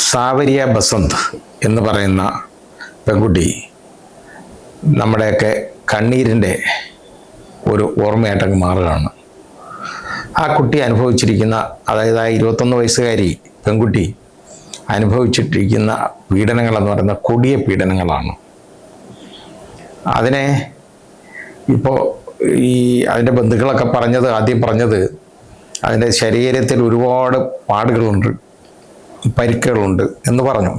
സാവരിയ ബസന്ത് എന്ന് പറയുന്ന പെൺകുട്ടി നമ്മുടെയൊക്കെ കണ്ണീരിൻ്റെ ഒരു ഓർമ്മയായിട്ടങ്ങ് മാറുകയാണ്. ആ കുട്ടി അനുഭവിച്ചിരിക്കുന്ന, അതായത് ആ 21 വയസ്സുകാരി പെൺകുട്ടി അനുഭവിച്ചിട്ടിരിക്കുന്ന പീഡനങ്ങളെന്ന് പറയുന്ന കൊടിയ പീഡനങ്ങളാണ്. അതിനെ ഇപ്പോൾ അതിൻ്റെ ബന്ധുക്കളൊക്കെ ആദ്യം പറഞ്ഞത് അതിൻ്റെ ശരീരത്തിൽ ഒരുപാട് പാടുകളുണ്ട്, പരിക്കുകളുണ്ട് എന്ന് പറഞ്ഞു.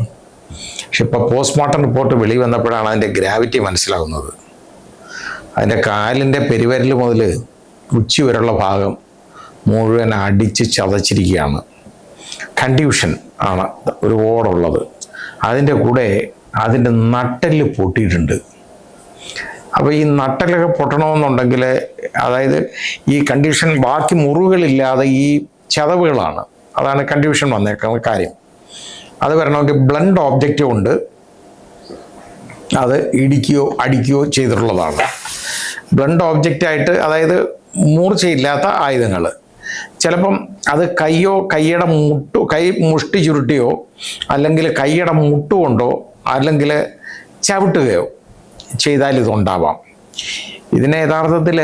പക്ഷെ ഇപ്പോൾ പോസ്റ്റ്മോർട്ടം റിപ്പോർട്ട് വെളി വന്നപ്പോഴാണ് അതിൻ്റെ ഗ്രാവിറ്റി മനസ്സിലാകുന്നത്. അതിൻ്റെ കാലിൻ്റെ പെരുവിരൽ മുതൽ ഉച്ചി വരെയുള്ള ഭാഗം മുഴുവൻ അടിച്ച് ചതച്ചിരിക്കുകയാണ്. കൺഡ്യൂഷൻ ആണ് ഒരുപാടുള്ളത്. അതിൻ്റെ കൂടെ അതിൻ്റെ നട്ടെല്ല് പൊട്ടിയിട്ടുണ്ട്. അപ്പോൾ ഈ നട്ടെല്ലൊക്കെ പൊട്ടണമെന്നുണ്ടെങ്കിൽ, അതായത് ഈ കണ്ടീഷൻ ബാക്കി മുറിവുകളില്ലാതെ ഈ ചതവുകളാണ്, അതാണ് കണ്ടീഷൻ വന്നേക്കുന്ന കാര്യം. അത് വരണമെങ്കിൽ ബ്ലണ്ട് ഓബ്ജക്റ്റ് കൊണ്ട് അത് ഇടിക്കുകയോ അടിക്കുകയോ ചെയ്തിട്ടുള്ളതാണ്. ബ്ലണ്ട് ഓബ്ജക്റ്റായിട്ട്, അതായത് മൂർച്ചയില്ലാത്ത ആയുധങ്ങൾ, ചിലപ്പം അത് കൈയുടെ മുഷ്ടി ചുരുട്ടിയോ അല്ലെങ്കിൽ കൈയുടെ മുട്ടുകൊണ്ടോ അല്ലെങ്കിൽ ചവിട്ടുകയോ ചെയ്താൽ ഇതുണ്ടാവാം. ഇതിനെ യഥാർത്ഥത്തിൽ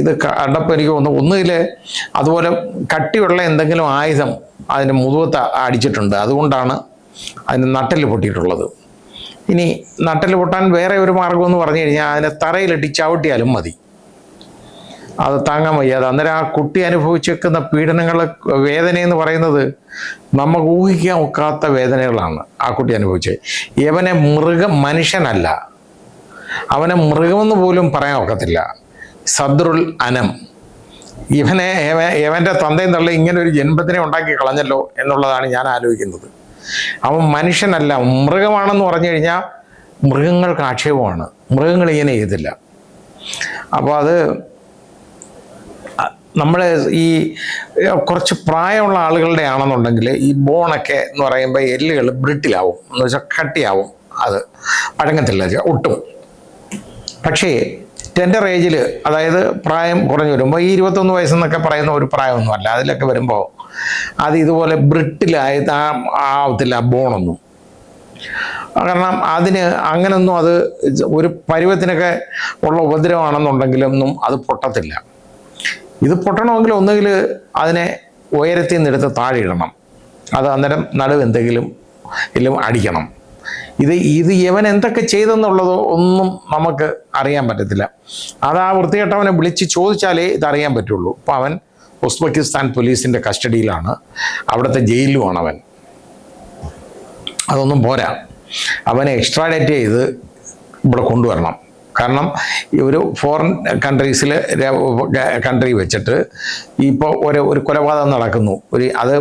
ഇത് കണ്ടപ്പോൾ എനിക്ക് ഒന്നുകിൽ അതുപോലെ കട്ടിയുള്ള എന്തെങ്കിലും ആയുധം അതിൻ്റെ മുതുകത്ത് അടിച്ചിട്ടുണ്ട്, അതുകൊണ്ടാണ് അതിന് നട്ടെല്ല് പൊട്ടിയിട്ടുള്ളത്. ഇനി നട്ടെല്ല് പൊട്ടാൻ വേറെ ഒരു മാർഗം എന്ന് പറഞ്ഞു കഴിഞ്ഞാൽ അതിനെ തറയിലിട്ട് ചവിട്ടിയാലും മതി, അത് താങ്ങാൻ വയ്യാതെ. അന്നേരം ആ കുട്ടി അനുഭവിച്ചേക്കുന്ന വേദനയെന്ന് പറയുന്നത് നമുക്ക് ഊഹിക്കാൻ ഒക്കാത്ത വേദനകളാണ് ആ കുട്ടി അനുഭവിച്ചത്. ഇവനെ മനുഷ്യനല്ല, അവനെ മൃഗമെന്ന് പോലും പറയാൻ ഒക്കത്തില്ല. സദ്രുൽ അനം, ഇവൻ്റെ തന്തയും തള്ളി ഇങ്ങനെ ഒരു ജന്മത്തിനെ ഉണ്ടാക്കി കളഞ്ഞല്ലോ എന്നുള്ളതാണ് ഞാൻ ആലോചിക്കുന്നത്. അവൻ മനുഷ്യനല്ല, മൃഗമാണെന്ന് പറഞ്ഞു കഴിഞ്ഞാൽ മൃഗങ്ങൾക്ക് ആക്ഷേപമാണ്. മൃഗങ്ങൾ ഇങ്ങനെ ചെയ്തില്ല. അപ്പോൾ അത് നമ്മൾ ഈ കുറച്ച് പ്രായമുള്ള ആളുകളുടെ ആണെന്നുണ്ടെങ്കിൽ ഈ ബോണൊക്കെ എന്ന് പറയുമ്പോൾ എല്ലുകൾ ബ്രിട്ടിലാവും, എന്ന് വെച്ചാൽ കട്ടിയാവും, അത് പഴങ്ങത്തില്ല ഒട്ടും. പക്ഷേ ടെൻഡർ ഏജിൽ, അതായത് പ്രായം കുറഞ്ഞു വരുമ്പോൾ, ഈ 21 വയസ്സെന്നൊക്കെ പറയുന്ന ഒരു പ്രായമൊന്നുമല്ല, അതിലൊക്കെ വരുമ്പോൾ അത് ഇതുപോലെ ബ്രിട്ടിലായത് ആവത്തില്ല ബോണൊന്നും. കാരണം അതിന് അങ്ങനൊന്നും അത് ഒരു പരുവത്തിനൊക്കെ ഉള്ള ഉപദ്രവമാണെന്നുണ്ടെങ്കിലൊന്നും അത് പൊട്ടത്തില്ല. ഇത് പൊട്ടണമെങ്കിൽ ഒന്നുകിൽ അതിനെ ഉയരത്തിൽ നിന്ന് എടുത്ത് താഴെ ഇടണം, അത് അന്നേരം നടുവ് എന്തെങ്കിലും അടിക്കണം. ഇത് ഇവൻ എന്തൊക്കെ ചെയ്തെന്നുള്ളതോ ഒന്നും നമുക്ക് അറിയാൻ പറ്റത്തില്ല. അത് ആ വൃത്തികെട്ടവനെ വിളിച്ച് ചോദിച്ചാലേ ഇതറിയാൻ പറ്റുള്ളൂ. അപ്പോൾ അവൻ ഉസ്ബെക്കിസ്ഥാൻ പോലീസിൻ്റെ കസ്റ്റഡിയിലാണ്, അവിടുത്തെ ജയിലിലുമാണ് അവൻ. അതൊന്നും പോരാ, അവനെ എക്സ്ട്രാഡേറ്റ് ചെയ്ത് ഇവിടെ കൊണ്ടുവരണം. കാരണം ഒരു ഫോറിൻ കൺട്രി വെച്ചിട്ട് ഇപ്പോൾ ഒരു കൊലപാതകം നടക്കുന്നു, അത്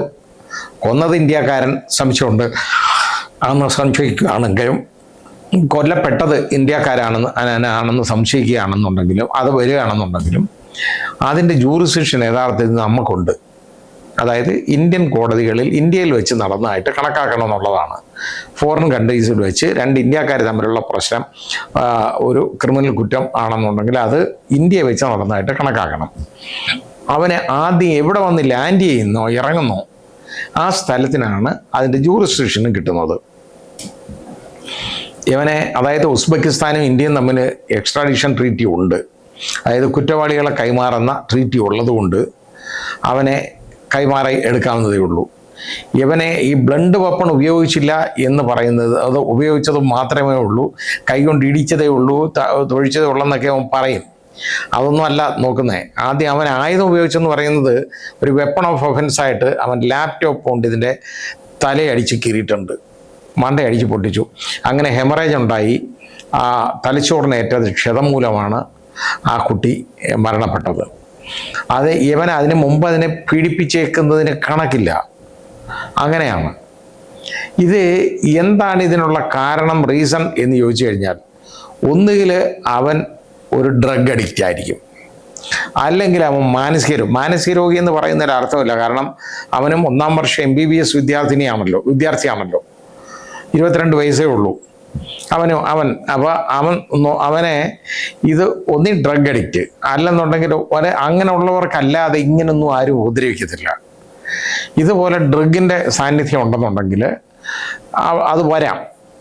കൊന്നത് ഇന്ത്യക്കാരൻ സംശയമുണ്ട്, അന്ന് സംശയിക്കുകയാണെങ്കിലും കൊല്ലപ്പെട്ടത് ഇന്ത്യക്കാരാണെന്ന് സംശയിക്കുകയാണെന്നുണ്ടെങ്കിലും അത് വരികയാണെന്നുണ്ടെങ്കിലും അതിൻ്റെ ജൂറിസ്ഡിക്ഷൻ യഥാർത്ഥത്തിൽ നമുക്കുണ്ട്. അതായത് ഇന്ത്യൻ കോടതികളിൽ ഇന്ത്യയിൽ വെച്ച് നടന്നതായിട്ട് കണക്കാക്കണമെന്നുള്ളതാണ്. ഫോറിൻ കൺട്രീസിൽ വെച്ച് രണ്ട് ഇന്ത്യക്കാർ തമ്മിലുള്ള പ്രശ്നം ഒരു ക്രിമിനൽ കുറ്റം ആണെന്നുണ്ടെങ്കിൽ അത് ഇന്ത്യയെ വെച്ച് നടന്നതായിട്ട് കണക്കാക്കണം. അവനെ ആദ്യം എവിടെ വന്ന് ലാൻഡ് ചെയ്യുന്നോ ഇറങ്ങുന്നോ ആ സ്ഥലത്തിനാണ് അതിൻ്റെ ജൂറിസ്ഡിക്ഷനും കിട്ടുന്നത്. ഇവനെ, അതായത് ഉസ്ബെക്കിസ്ഥാനും ഇന്ത്യയും തമ്മിൽ എക്സ്ട്രാഡിഷൻ ട്രീറ്റി ഉണ്ട്, അതായത് കുറ്റവാളികളെ കൈമാറുന്ന ട്രീറ്റി ഉള്ളതുകൊണ്ട് അവനെ കൈമാറി എടുക്കാവുന്നതേ ഉള്ളൂ. ഇവനെ ഈ ബ്ലണ്ട് വെപ്പൺ ഉപയോഗിച്ചില്ല എന്ന് പറയുന്നത്, അത് ഉപയോഗിച്ചത് മാത്രമേ ഉള്ളൂ, കൈകൊണ്ട് ഇടിച്ചതേ ഉള്ളൂ, തൊഴിച്ചതേ ഉള്ളെന്നൊക്കെ അവൻ പറയും. അതൊന്നും അല്ല നോക്കുന്നത്. ആദ്യം അവൻ ആയുധം ഉപയോഗിച്ചെന്ന് പറയുന്നത് ഒരു വെപ്പൺ ഓഫ് ഒഫൻസായിട്ട് അവൻ ലാപ്ടോപ്പ് കൊണ്ട് ഇതിൻ്റെ തലയടിച്ച് കീറിയിട്ടുണ്ട്, മണ്ടയടിച്ച് പൊട്ടിച്ചു. അങ്ങനെ ഹെമറേജ് ഉണ്ടായി. ആ തലച്ചോറിനേറ്റ ക്ഷതം മൂലമാണ് ആ കുട്ടി മരണപ്പെട്ടത്. അത് ഇവൻ അതിന് മുമ്പ് അതിനെ പീഡിപ്പിച്ചേക്കുന്നതിന് കണക്കില്ല. അങ്ങനെയാണ്. ഇത് എന്താണ് ഇതിനുള്ള കാരണം, റീസൺ എന്ന് ചോദിച്ചു കഴിഞ്ഞാൽ, ഒന്നുകിൽ അവൻ ഒരു ഡ്രഗ് അഡിക്റ്റ് ആയിരിക്കും, അല്ലെങ്കിൽ അവൻ മാനസിക രോഗി എന്ന് പറയുന്നതിൽ അർത്ഥമില്ല. കാരണം അവനും 1ാം വർഷം MBBS വിദ്യാർത്ഥിയാണല്ലോ, 22 വയസ്സേ ഉള്ളൂ അവനെ ഇത് ഒന്നി ഡ്രഗ് അഡിക്റ്റ്, അല്ലെന്നുണ്ടെങ്കിൽ അങ്ങനെ ഉള്ളവർക്കല്ലാതെ ഇങ്ങനൊന്നും ആരും ഉപദ്രവിക്കത്തില്ല. ഇതുപോലെ ഡ്രഗിൻ്റെ സാന്നിധ്യം ഉണ്ടെന്നുണ്ടെങ്കിൽ അത് വരാം.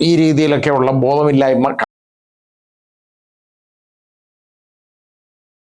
ഈ രീതിയിലൊക്കെയുള്ള ബോധമില്ലായ്മ